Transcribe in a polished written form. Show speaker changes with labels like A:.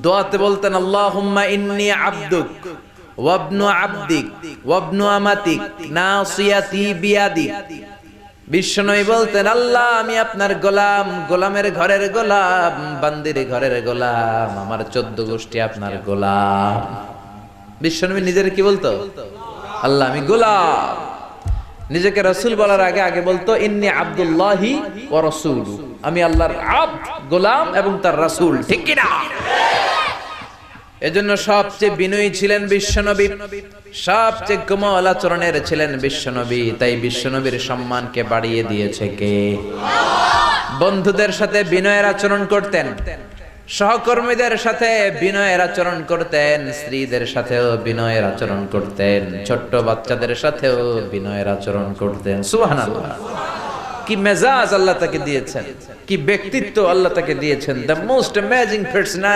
A: দোয়াতে বলতেন আল্লাহুম্মা ইন্নী আবদুক ওয়া ইবনু আবদিক ওয়া ইবনু আমাতিক নাসিয়াতি বিয়াদিক। বিশ্বনবী বলতেন আল্লাহ আমি আপনার গোলাম, গোলামের ঘরের গোলাম, বান্দির ঘরের গোলাম, আমার 14 গোষ্ঠী আপনার গোলাম। বিশ্বনবী নিজের কি বলতো? আল্লাহ আমি গোলাম। নিজেকে রাসূল বলার আগে আগে বলতো ইন্নী আব্দুল্লাহি ওয়া রাসূলু, আমি আল্লাহর আব্দ, গোলাম এবং তার রাসূল। ঠিক কি না? এজন্য সবচেয়ে বিনয়ী ছিলেন বিশ্বনবী, সবচেয়ে কোমল আচরণের ছিলেন বিশ্বনবী। তাই বিশ্বনবীর সম্মানকে বাড়িয়ে দিয়েছে কে? বন্ধুদের সাথে বিনয়ের আচরণ করতেন, সহকর্মীদের সাথে বিনয়ের আচরণ করতেন, স্ত্রীদের সাথেও বিনয়ের আচরণ করতেন, ছোট্ট বাচ্চাদের সাথেও বিনয়ের আচরণ করতেন। সুবহানাল্লাহ, কি মেজাজ আল্লাহ তাকে দিয়েছেন, কি ব্যক্তিত্ব আল্লাহ তাকে দিয়েছেন। The most amazing personality